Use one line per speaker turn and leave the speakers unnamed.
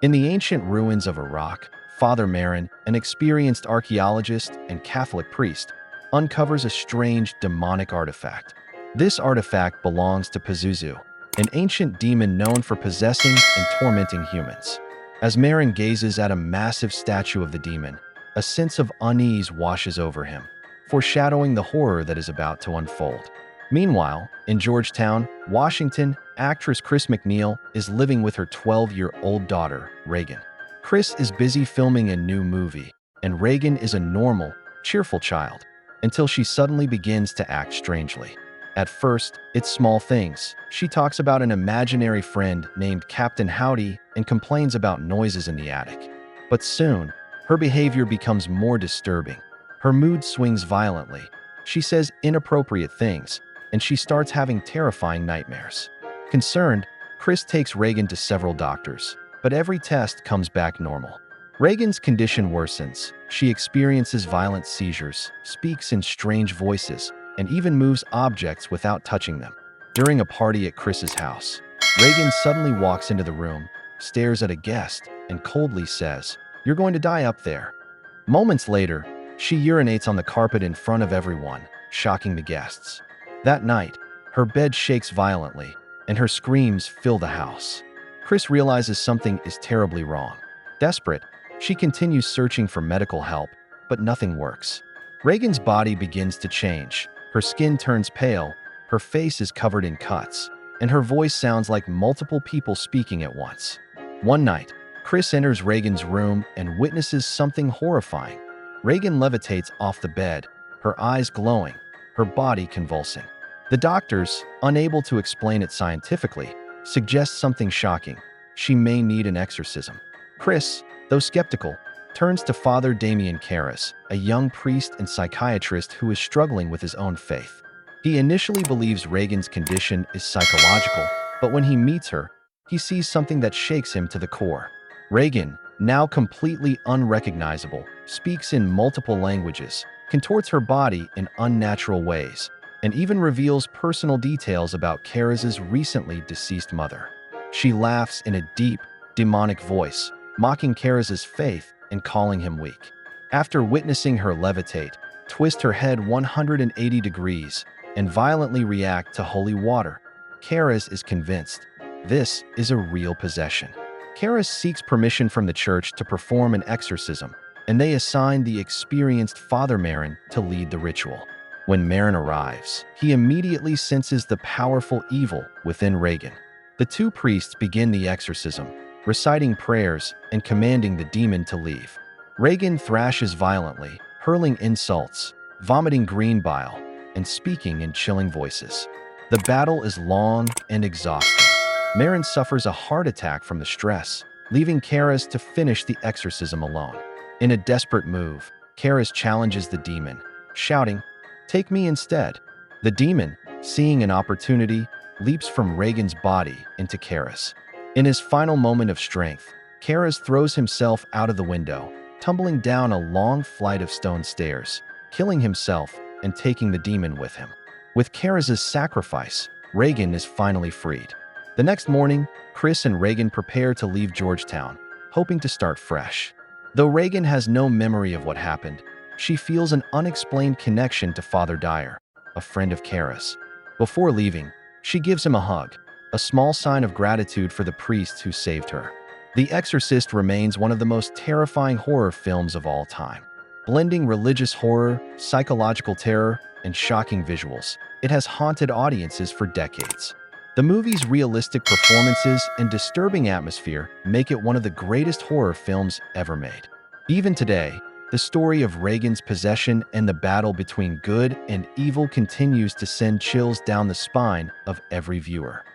In the ancient ruins of Iraq, Father Marin, an experienced archaeologist and Catholic priest, uncovers a strange demonic artifact. This artifact belongs to Pazuzu, an ancient demon known for possessing and tormenting humans. As Marin gazes at a massive statue of the demon, a sense of unease washes over him, foreshadowing the horror that is about to unfold. Meanwhile, in Georgetown, Washington, actress Chris McNeil is living with her 12-year-old daughter, Reagan. Chris is busy filming a new movie, and Reagan is a normal, cheerful child, until she suddenly begins to act strangely. At first, it's small things. She talks about an imaginary friend named Captain Howdy and complains about noises in the attic. But soon, her behavior becomes more disturbing. Her mood swings violently. She says inappropriate things, and she starts having terrifying nightmares. Concerned, Chris takes Reagan to several doctors, but every test comes back normal. Reagan's condition worsens. She experiences violent seizures, speaks in strange voices, and even moves objects without touching them. During a party at Chris's house, Reagan suddenly walks into the room, stares at a guest, and coldly says, "You're going to die up there." Moments later, she urinates on the carpet in front of everyone, shocking the guests. That night, her bed shakes violently, and her screams fill the house. Chris realizes something is terribly wrong. Desperate, she continues searching for medical help, but nothing works. Reagan's body begins to change. Her skin turns pale, her face is covered in cuts, and her voice sounds like multiple people speaking at once. One night, Chris enters Reagan's room and witnesses something horrifying. Reagan levitates off the bed, her eyes glowing, her body convulsing. The doctors, unable to explain it scientifically, suggest something shocking. She may need an exorcism. Chris, though skeptical, turns to Father Damien Karras, a young priest and psychiatrist who is struggling with his own faith. He initially believes Reagan's condition is psychological, but when he meets her, he sees something that shakes him to the core. Reagan, now completely unrecognizable, speaks in multiple languages, contorts her body in unnatural ways, and even reveals personal details about Karras's recently deceased mother. She laughs in a deep, demonic voice, mocking Karras's faith and calling him weak. After witnessing her levitate, twist her head 180 degrees, and violently react to holy water, Karras is convinced this is a real possession. Karras seeks permission from the church to perform an exorcism, and they assign the experienced Father Marin to lead the ritual. When Marin arrives, he immediately senses the powerful evil within Reagan. The two priests begin the exorcism, reciting prayers and commanding the demon to leave. Reagan thrashes violently, hurling insults, vomiting green bile, and speaking in chilling voices. The battle is long and exhausting. Marin suffers a heart attack from the stress, leaving Karras to finish the exorcism alone. In a desperate move, Karras challenges the demon, shouting, "Take me instead." The demon, seeing an opportunity, leaps from Reagan's body into Karras. In his final moment of strength, Karras throws himself out of the window, tumbling down a long flight of stone stairs, killing himself and taking the demon with him. With Karras's sacrifice, Reagan is finally freed. The next morning, Chris and Reagan prepare to leave Georgetown, hoping to start fresh. Though Reagan has no memory of what happened, she feels an unexplained connection to Father Dyer, a friend of Karras. Before leaving, she gives him a hug, a small sign of gratitude for the priests who saved her. The Exorcist remains one of the most terrifying horror films of all time. Blending religious horror, psychological terror, and shocking visuals, it has haunted audiences for decades. The movie's realistic performances and disturbing atmosphere make it one of the greatest horror films ever made. Even today, the story of Reagan's possession and the battle between good and evil continues to send chills down the spine of every viewer.